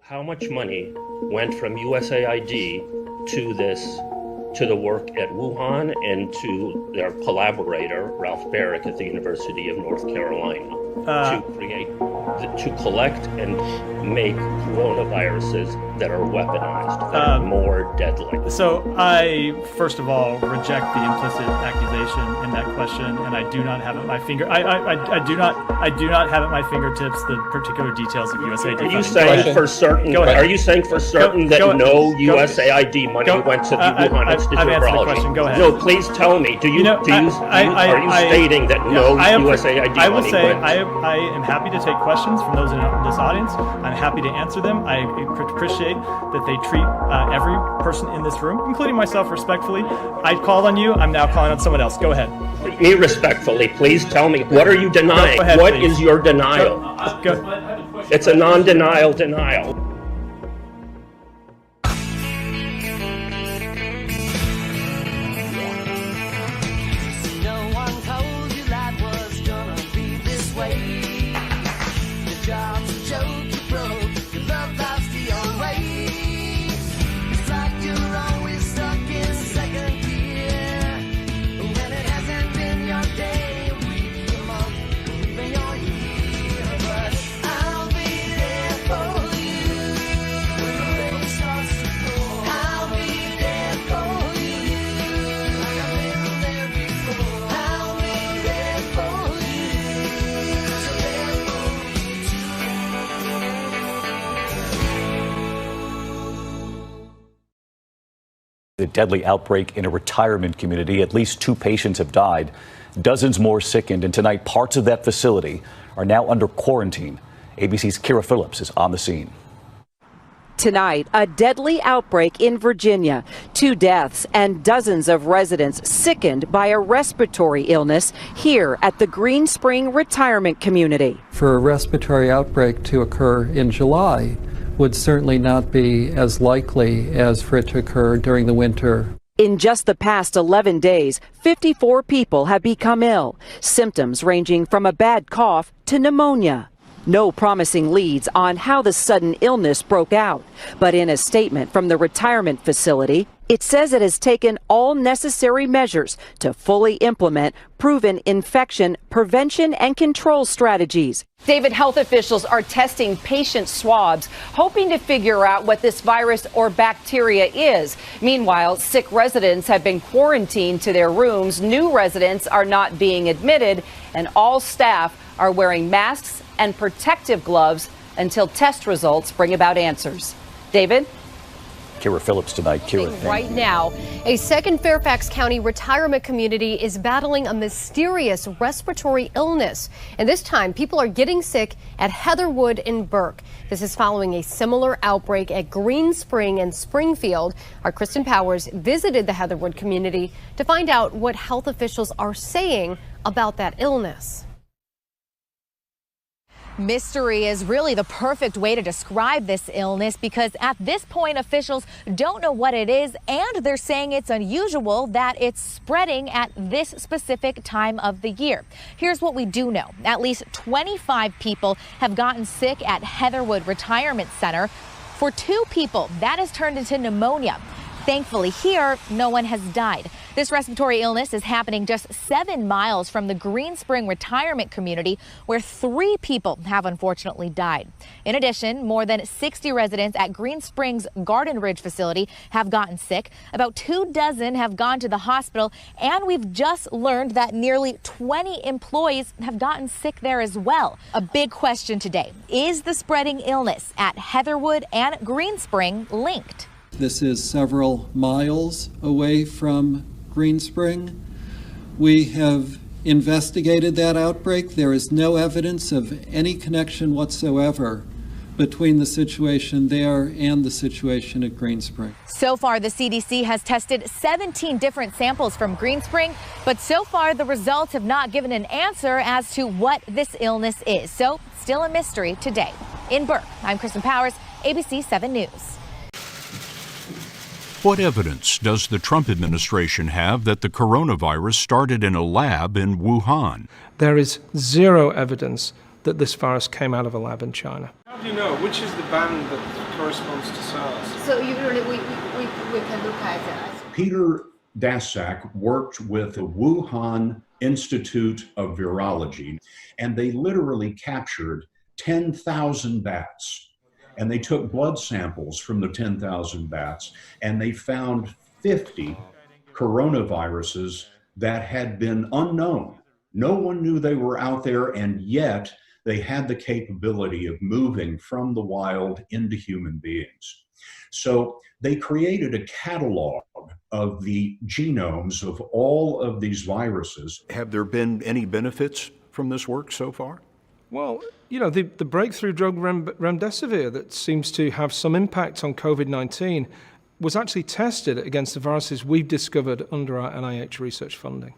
How much money went from USAID to the work at Wuhan and to their collaborator, Ralph Barrick at the University of North Carolina, to collect and make coronaviruses that are weaponized, that are more deadly? So I, first of all, reject the implicit accusation in that question, and I do not have at my finger. I do not have at my fingertips the particular details of USAID. Are you saying for certain? Are you saying for certain that no USAID money went to the Wuhan Institute of Virology? Go ahead. No, please tell me. Are you stating that no USAID I will money say went? I am happy to take questions from those in this audience. I'm happy to answer them. I appreciate that they treat every person in this room, including myself, respectfully. I called on you. I'm now calling on someone else. Go ahead. Me respectfully, please tell me, what are you denying? Go ahead, what please. is your denial? It's a non-denial denial. No one told you life was gonna be this way. Your job's a joke, you broke, your love life's the old way. It's like you're always stuck in second gear. When it hasn't been your day, week, your month, even your year. But I'll be there for you when the rain starts to pour. I'll be there for you like I've been there before. I'll be there for you, so there for you too. The deadly outbreak in a retirement community. At least 2 patients have died, dozens more sickened, and tonight parts of that facility are now under quarantine. ABC's Kira Phillips is on the scene. Tonight, a deadly outbreak in Virginia. 2 deaths and dozens of residents sickened by a respiratory illness here at the Green Spring Retirement Community. For a respiratory outbreak to occur in July would certainly not be as likely as for it to occur during the winter. In just the past 11 days, 54 people have become ill, symptoms ranging from a bad cough to pneumonia. No promising leads on how the sudden illness broke out, but in a statement from the retirement facility, it says it has taken all necessary measures to fully implement proven infection prevention and control strategies. David, health officials are testing patient swabs, hoping to figure out what this virus or bacteria is. Meanwhile, sick residents have been quarantined to their rooms. New residents are not being admitted, and all staff are wearing masks and protective gloves until test results bring about answers. David? Kira Phillips tonight. Kira, right now, a second Fairfax County retirement community is battling a mysterious respiratory illness. And this time, people are getting sick at Heatherwood in Burke. This is following a similar outbreak at Green Spring and Springfield. Our Kristen Powers visited the Heatherwood community to find out what health officials are saying about that illness. Mystery is really the perfect way to describe this illness, because at this point officials don't know what it is, and they're saying it's unusual that it's spreading at this specific time of the year. Here's what we do know. At least 25 people have gotten sick at Heatherwood Retirement Center. For 2 people, that has turned into pneumonia. Thankfully here, no one has died. This respiratory illness is happening just 7 miles from the Green Spring retirement community, where 3 people have unfortunately died. In addition, more than 60 residents at Green Spring's Garden Ridge facility have gotten sick. About 24 have gone to the hospital, and we've just learned that nearly 20 employees have gotten sick there as well. A big question today: is the spreading illness at Heatherwood and Green Spring linked? This is several miles away from Green Spring. We have investigated that outbreak. There is no evidence of any connection whatsoever between the situation there and the situation at Green Spring. So far, the CDC has tested 17 different samples from Green Spring, but so far the results have not given an answer as to what this illness is. So still a mystery today. In Burke, I'm Kristen Powers, ABC 7 News. What evidence does the Trump administration have that the coronavirus started in a lab in Wuhan? There is zero evidence that this virus came out of a lab in China. How do you know which is the band that corresponds to SARS. So usually we can look at that. Peter Daszak worked with the Wuhan Institute of Virology, and they literally captured 10,000 bats. And they took blood samples from the 10,000 bats, and they found 50 coronaviruses that had been unknown. No one knew they were out there, and yet they had the capability of moving from the wild into human beings. So they created a catalog of the genomes of all of these viruses. Have there been any benefits from this work so far? Well, you know, the breakthrough drug remdesivir that seems to have some impact on COVID-19 was actually tested against the viruses we've discovered under our NIH research funding.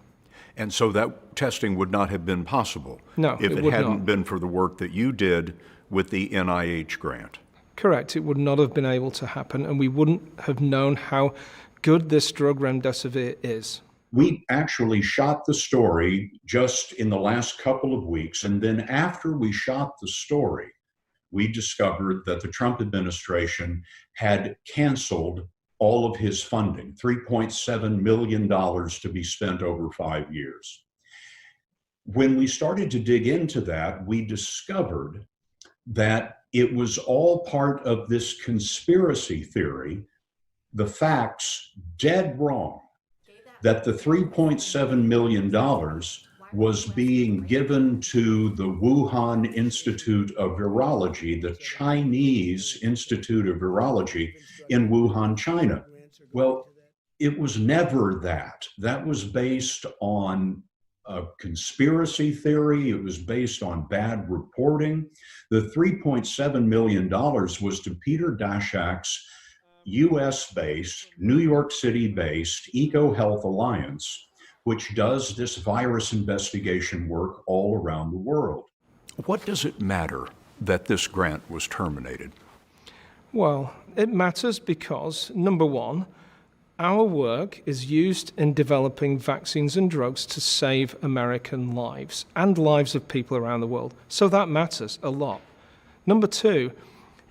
And so that testing would not have been possible if it hadn't been for the work that you did with the NIH grant. Correct. It would not have been able to happen, and we wouldn't have known how good this drug remdesivir is. We actually shot the story just in the last couple of weeks, and then after we shot the story, we discovered that the Trump administration had canceled all of his funding, $3.7 million to be spent over 5 years. When we started to dig into that, we discovered that it was all part of this conspiracy theory, the facts dead wrong, that the $3.7 million was being given to the Wuhan Institute of Virology, the Chinese Institute of Virology in Wuhan, China. Well, it was never that. That was based on a conspiracy theory. It was based on bad reporting. The $3.7 million was to Peter Daszak's US-based, New York City-based EcoHealth Alliance, which does this virus investigation work all around the world. What does it matter that this grant was terminated? Well, it matters because, number one, our work is used in developing vaccines and drugs to save American lives and lives of people around the world. So that matters a lot. Number two,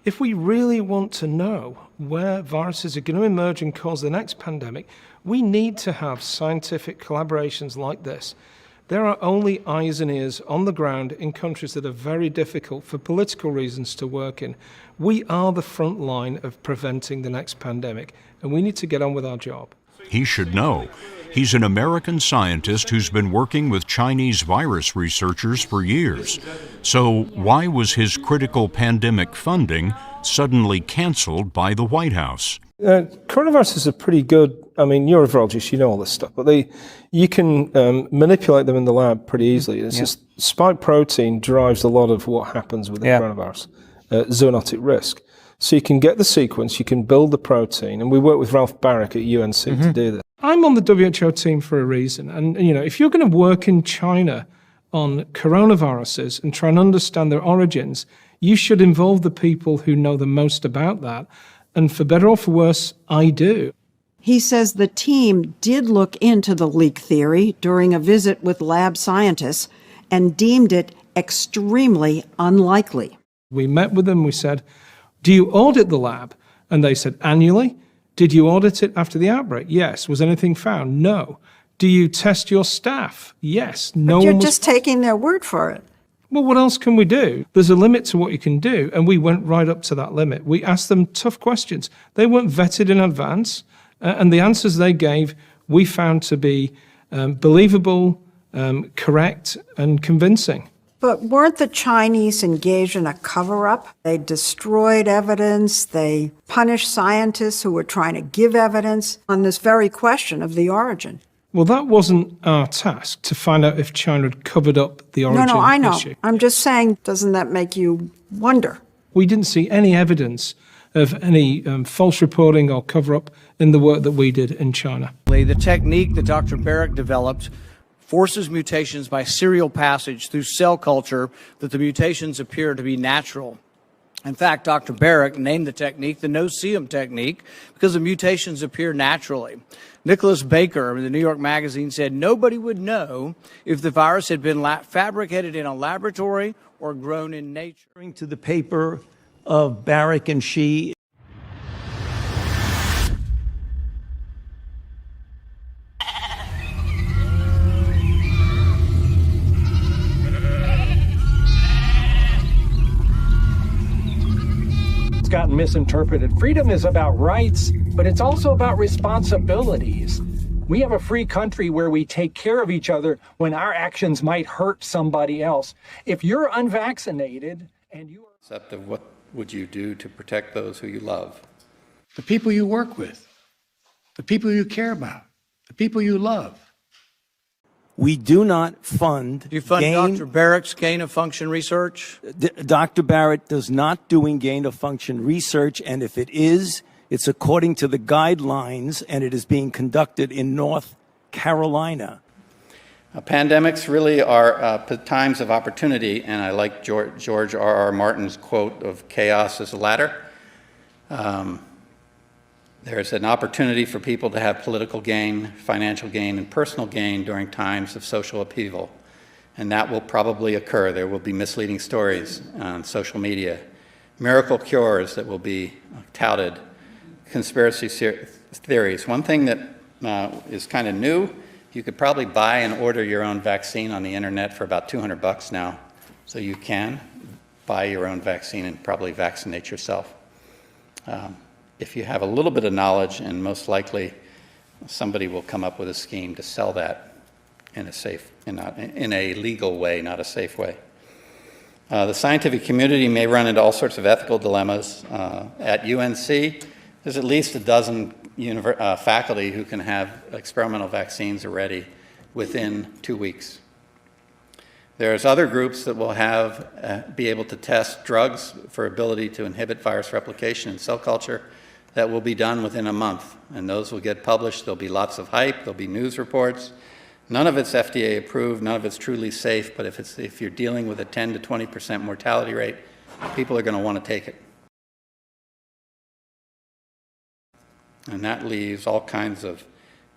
if we really want to know where viruses are going to emerge and cause the next pandemic, we need to have scientific collaborations like this. There are only eyes and ears on the ground in countries that are very difficult for political reasons to work in. We are the front line of preventing the next pandemic, and we need to get on with our job. He should know. He's an American scientist who's been working with Chinese virus researchers for years. So why was his critical pandemic funding suddenly canceled by the White House? Coronaviruses are pretty good. I mean, you're a virologist, you know all this stuff, but you can manipulate them in the lab pretty easily. It's just spike protein drives a lot of what happens with the coronavirus, zoonotic risk. So you can get the sequence, you can build the protein, and we work with Ralph Barrick at UNC to do this. I'm on the WHO team for a reason, and you know, if you're going to work in China on coronaviruses and try and understand their origins, you should involve the people who know the most about that. And for better or for worse, I do. He says the team did look into the leak theory during a visit with lab scientists and deemed it extremely unlikely. We met with them, we said, do you audit the lab? And they said, annually. Did you audit it after the outbreak? Yes. Was anything found? No. Do you test your staff? Yes. No. But you're just taking their word for it. Well, what else can we do? There's a limit to what you can do, and we went right up to that limit. We asked them tough questions. They weren't vetted in advance, and the answers they gave we found to be believable, correct, and convincing. But weren't the Chinese engaged in a cover-up? They destroyed evidence. They punished scientists who were trying to give evidence on this very question of the origin. Well, that wasn't our task, to find out if China had covered up the origin issue. No, I know. I'm just saying, doesn't that make you wonder? We didn't see any evidence of any false reporting or cover-up in the work that we did in China. The technique that Dr. Barrick developed forces mutations by serial passage through cell culture that the mutations appear to be natural. In fact, Dr. Barrick named the technique the no-see-em technique because the mutations appear naturally. Nicholas Baker in the New York Magazine said nobody would know if the virus had been fabricated in a laboratory or grown in nature. To the paper of Barrick and Shi. gotten misinterpreted. Freedom is about rights, but it's also about responsibilities. We have a free country where we take care of each other when our actions might hurt somebody else. If you're unvaccinated and you are... What would you do to protect those who you love? The people you work with, the people you care about, the people you love. We do not fund. Do you fund Dr. Barrett's gain of function research? Dr. Barrett does not doing gain of function research, and if it is, it's according to the guidelines, and it is being conducted in North Carolina. Pandemics really are times of opportunity, and I like George R.R. Martin's quote of chaos is a ladder. There's an opportunity for people to have political gain, financial gain, and personal gain during times of social upheaval. And that will probably occur. There will be misleading stories on social media, miracle cures that will be touted, conspiracy theories. One thing that is kind of new, you could probably buy and order your own vaccine on the internet for about $200 now. So you can buy your own vaccine and probably vaccinate yourself. If you have a little bit of knowledge, and most likely somebody will come up with a scheme to sell that in a legal way, not a safe way. The scientific community may run into all sorts of ethical dilemmas. At UNC, there's at least a dozen faculty who can have experimental vaccines already within 2 weeks. There's other groups that will be able to test drugs for ability to inhibit virus replication in cell culture that will be done within a month, and those will get published. There'll be lots of hype, there'll be news reports. None of it's FDA approved, none of it's truly safe, but if you're dealing with a 10 to 20% mortality rate, people are going to want to take it. And that leaves all kinds of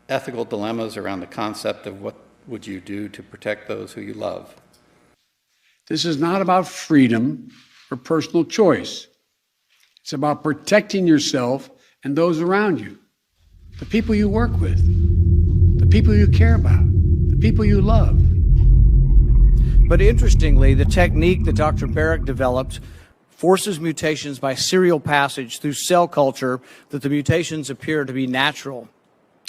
ethical dilemmas around the concept of what would you do to protect those who you love. This is not about freedom or personal choice. It's about protecting yourself and those around you, the people you work with, the people you care about, the people you love. But interestingly, the technique that Dr. Barrett developed forces mutations by serial passage through cell culture that the mutations appear to be natural.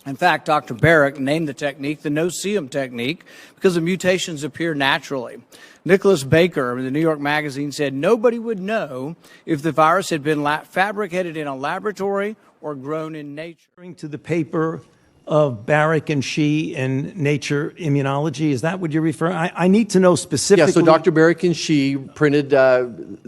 In fact, Dr. Barrett named the technique the no-see-'em technique because the mutations appear naturally. Nicholas Baker in the New York Magazine said nobody would know if the virus had been fabricated in a laboratory or grown in nature. To the paper of Barrett and Shi in Nature Immunology, is that what you're referring? I need to know specifically. Yeah, so Dr. Barrett and Shi printed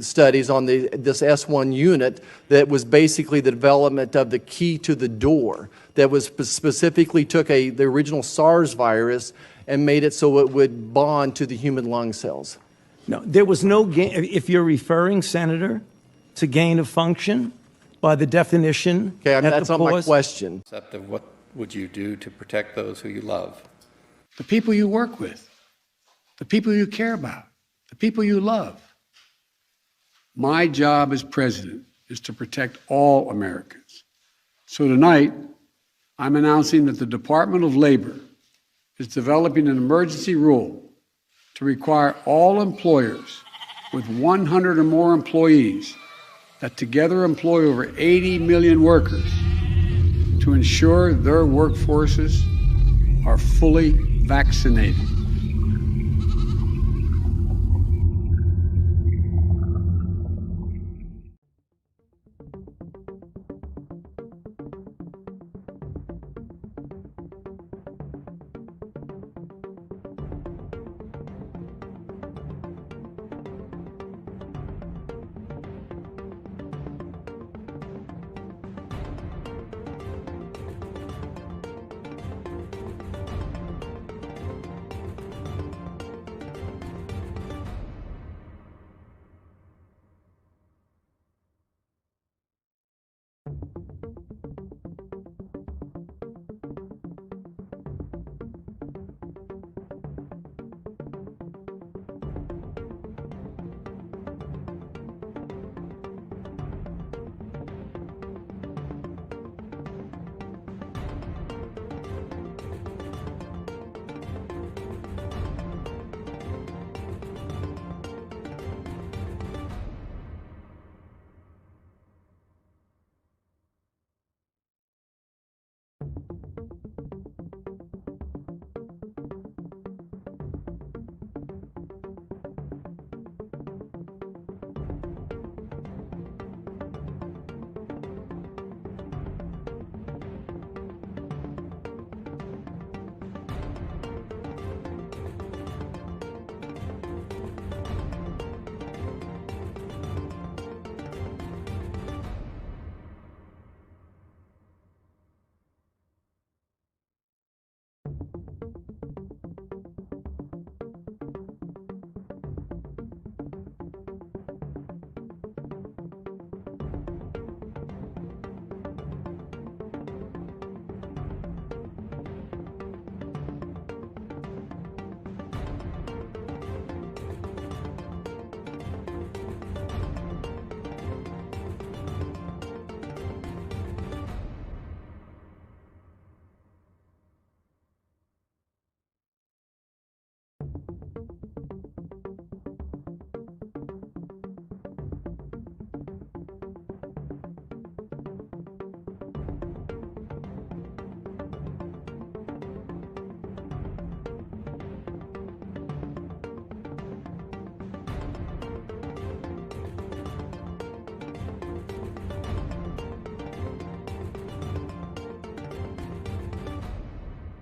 studies on this S1 unit that was basically the development of the key to the door that was specifically took the original SARS virus and made it so it would bond to the human lung cells. No, there was no gain. If you're referring, Senator, to gain of function by the definition. Okay, that's not my question. Of what would you do to protect those who you love? The people you work with, the people you care about, the people you love. My job as president is to protect all Americans. So tonight, I'm announcing that the Department of Labor is developing an emergency rule to require all employers with 100 or more employees that together employ over 80 million workers to ensure their workforces are fully vaccinated.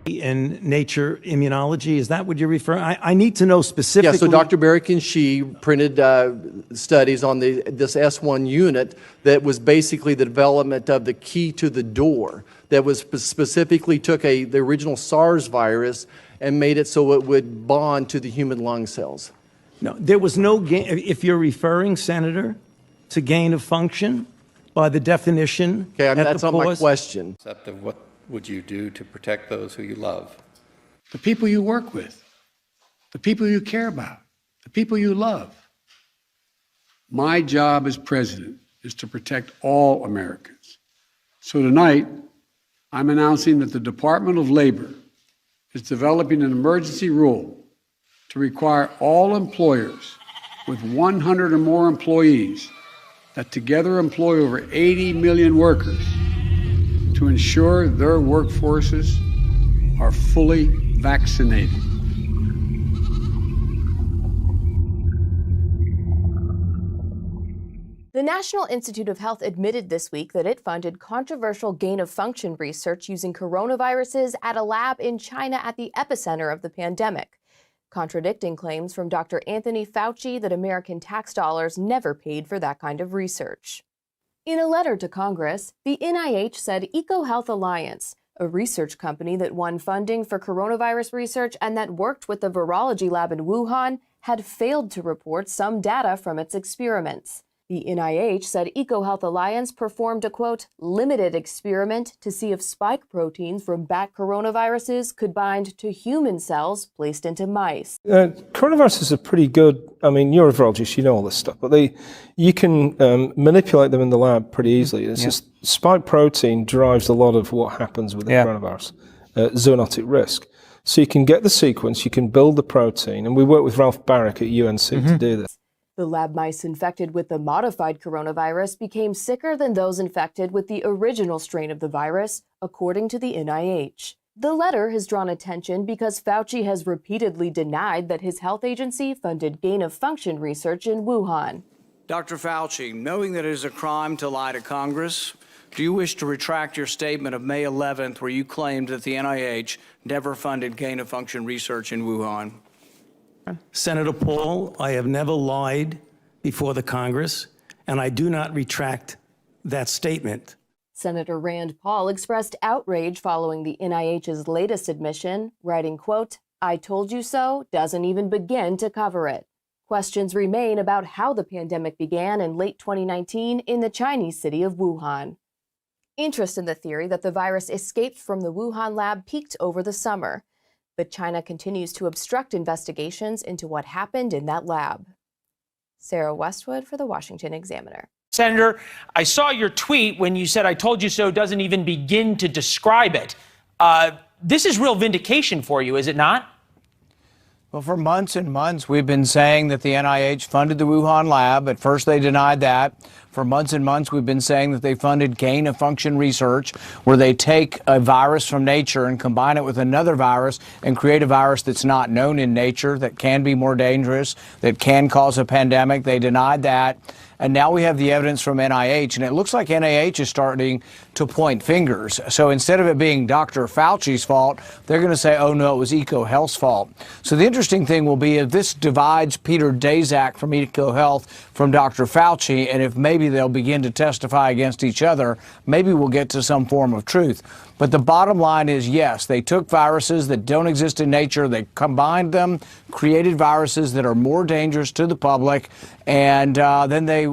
In Nature Immunology, is that what you're referring? I need to know specifically. Yeah, so Dr. Barrick and she printed studies on this S1 unit that was basically the development of the key to the door that was specifically took the original SARS virus and made it so it would bond to the human lung cells. No, there was no gain. If you're referring, Senator, to gain of function by the definition. Okay, I mean, that's not my question. What would you do to protect those who you love? The people you work with, the people you care about, the people you love. My job as president is to protect all Americans. So tonight, I'm announcing that the Department of Labor is developing an emergency rule to require all employers with 100 or more employees that together employ over 80 million workers to ensure their workforces are fully vaccinated. The National Institute of Health admitted this week that it funded controversial gain-of-function research using coronaviruses at a lab in China at the epicenter of the pandemic, contradicting claims from Dr. Anthony Fauci that American tax dollars never paid for that kind of research. In a letter to Congress, the NIH said EcoHealth Alliance, a research company that won funding for coronavirus research and that worked with the virology lab in Wuhan, had failed to report some data from its experiments. The NIH said EcoHealth Alliance performed a, quote, limited experiment to see if spike proteins from bat coronaviruses could bind to human cells placed into mice. Coronaviruses are pretty good. I mean, you're a virologist, you know all this stuff, but you can manipulate them in the lab pretty easily. It's just spike protein drives a lot of what happens with the coronavirus, zoonotic risk. So you can get the sequence, you can build the protein, and we work with Ralph Barrick at UNC to do this. The lab mice infected with the modified coronavirus became sicker than those infected with the original strain of the virus, according to the NIH. The letter has drawn attention because Fauci has repeatedly denied that his health agency funded gain-of-function research in Wuhan. Dr. Fauci, knowing that it is a crime to lie to Congress, do you wish to retract your statement of May 11th where you claimed that the NIH never funded gain-of-function research in Wuhan? Senator Paul, I have never lied before the Congress, and I do not retract that statement. Senator Rand Paul expressed outrage following the NIH's latest admission, writing, quote, "I told you so" doesn't even begin to cover it. Questions remain about how the pandemic began in late 2019 in the Chinese city of Wuhan. Interest in the theory that the virus escaped from the Wuhan lab peaked over the summer, but China continues to obstruct investigations into what happened in that lab. Sarah Westwood for the Washington Examiner. Senator, I saw your tweet when you said "I told you so" doesn't even begin to describe it. This is real vindication for you, is it not? Well, for months and months, we've been saying that the NIH funded the Wuhan lab. At first, they denied that. For months and months, we've been saying that they funded gain-of-function research, where they take a virus from nature and combine it with another virus and create a virus that's not known in nature, that can be more dangerous, that can cause a pandemic. They denied that. And now we have the evidence from NIH, and it looks like NIH is starting to point fingers. So instead of it being Dr. Fauci's fault, they're going to say, oh, no, it was EcoHealth's fault. So the interesting thing will be if this divides Peter Daszak from EcoHealth from Dr. Fauci, and if maybe they'll begin to testify against each other, maybe we'll get to some form of truth. But the bottom line is, yes, they took viruses that don't exist in nature, they combined them, created viruses that are more dangerous to the public, and then they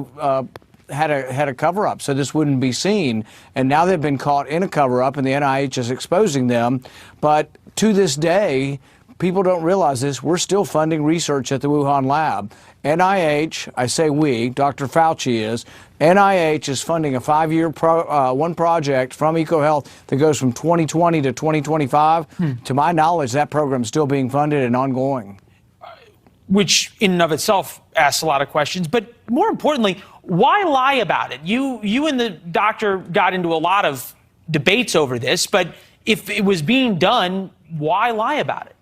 had a cover-up so this wouldn't be seen. And now they've been caught in a cover-up, and the NIH is exposing them. But to this day, people don't realize this. We're still funding research at the Wuhan lab. NIH, I say we, Dr. Fauci is, NIH is funding a 5-year one project from EcoHealth that goes from 2020 to 2025. To my knowledge, that program is still being funded and ongoing. Which in and of itself asks a lot of questions. But more importantly, why lie about it? You and the doctor got into a lot of debates over this, but if it was being done, why lie about it?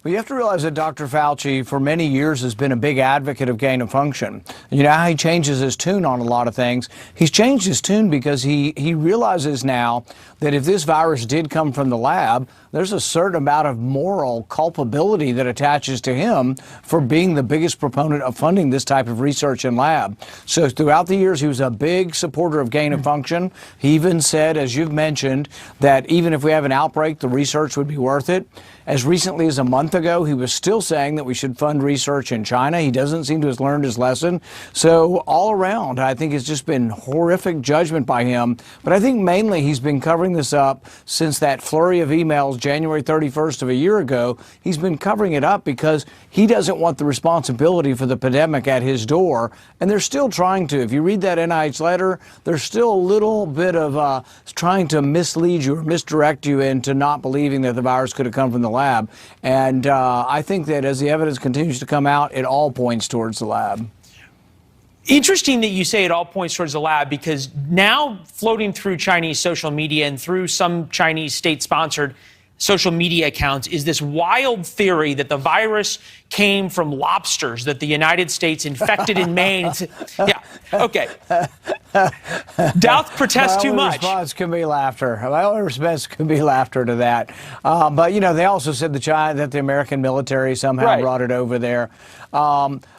Well, you have to realize that Dr. Fauci, for many years, has been a big advocate of gain of function. You know how he changes his tune on a lot of things? He's changed his tune because he realizes now that if this virus did come from the lab, there's a certain amount of moral culpability that attaches to him for being the biggest proponent of funding this type of research and lab. So throughout the years, he was a big supporter of gain of function. He even said, as you've mentioned, that even if we have an outbreak, the research would be worth it. As recently as a month ago, he was still saying that we should fund research in China. He doesn't seem to have learned his lesson. So all around, I think it's just been horrific judgment by him. But I think mainly he's been covering this up since that flurry of emails January 31st of a year ago. He's been covering it up because he doesn't want the responsibility for the pandemic at his door. And they're still trying to. If you read that NIH letter, there's still a little bit of trying to mislead you or misdirect you into not believing that the virus could have come from the lab. And I think that as the evidence continues to come out, it all points towards the lab. Interesting that you say it all points towards the lab, because now floating through Chinese social media and through some Chinese state-sponsored social media accounts is this wild theory that the virus came from lobsters that the United States infected in Maine. Yeah, okay. Doth protest too much. My response can be laughter. My only response can be laughter to that. But, you know, they also said that the American military somehow brought it over there.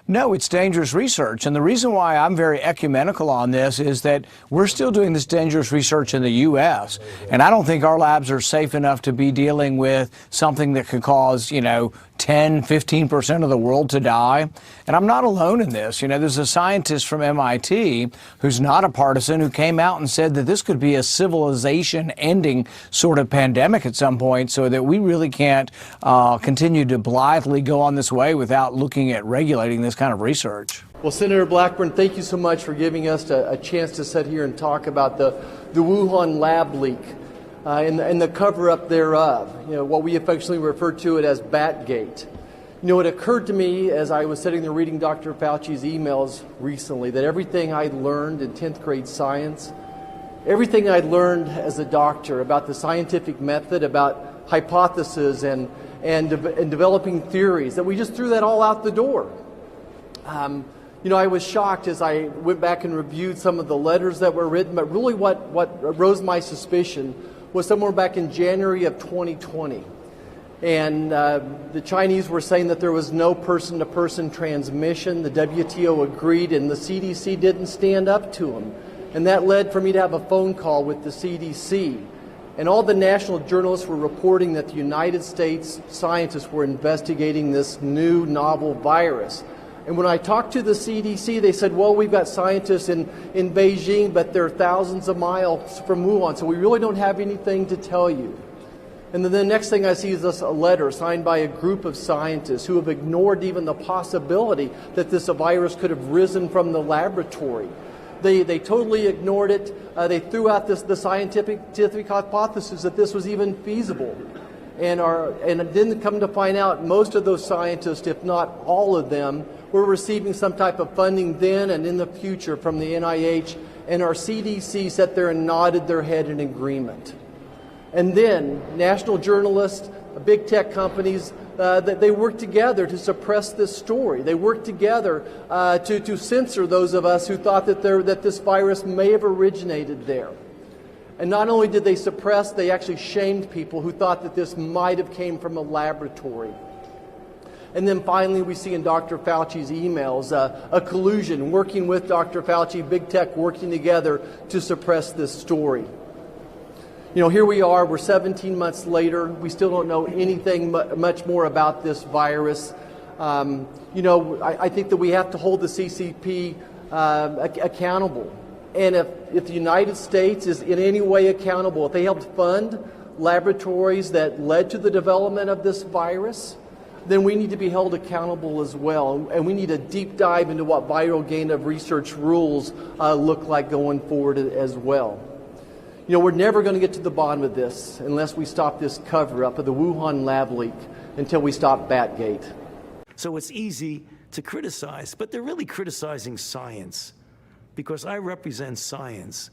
No, it's dangerous research. And the reason why I'm very ecumenical on this is that we're still doing this dangerous research in the U.S. And I don't think our labs are safe enough to be dealing with something that could cause, 10, 15% of the world to die. And I'm not alone in this. There's a scientist from MIT who's not a partisan who came out and said that this could be a civilization-ending sort of pandemic at some point, so that we really can't continue to blithely go on this way without looking at regulating this kind of research. Well, Senator Blackburn, thank you so much for giving us a chance to sit here and talk about the Wuhan lab leak. And the cover-up thereof, what we affectionately refer to it as Batgate. It occurred to me as I was sitting there reading Dr. Fauci's emails recently that everything I learned in 10th grade science, everything I learned as a doctor about the scientific method, about hypotheses and developing theories, that we just threw that all out the door. I was shocked as I went back and reviewed some of the letters that were written, but really what rose my suspicion was somewhere back in January of 2020. And the Chinese were saying that there was no person-to-person transmission. The WTO agreed, and the CDC didn't stand up to them. And that led for me to have a phone call with the CDC. And all the national journalists were reporting that the United States scientists were investigating this new novel virus. And when I talked to the CDC, they said, well, we've got scientists in Beijing, but they're thousands of miles from Wuhan, so we really don't have anything to tell you. And then the next thing I see is a letter signed by a group of scientists who have ignored even the possibility that this virus could have risen from the laboratory. They totally ignored it. They threw out the scientific hypothesis that this was even feasible. And didn't come to find out most of those scientists, if not all of them, were receiving some type of funding then and in the future from the NIH, and our CDC sat there and nodded their head in agreement. And then national journalists, big tech companies, they worked together to suppress this story. They worked together to censor those of us who thought that this virus may have originated there. And not only did they suppress, they actually shamed people who thought that this might have came from a laboratory. And then finally, we see in Dr. Fauci's emails a collusion, working with Dr. Fauci, big tech working together to suppress this story. Here we are, we're 17 months later. We still don't know anything much more about this virus. I think that we have to hold the CCP accountable. And if the United States is in any way accountable, if they helped fund laboratories that led to the development of this virus, then we need to be held accountable as well. And we need a deep dive into what viral gain of research rules look like going forward as well. We're never going to get to the bottom of this unless we stop this cover-up of the Wuhan lab leak, until we stop Batgate. So it's easy to criticize, but they're really criticizing science, because I represent science.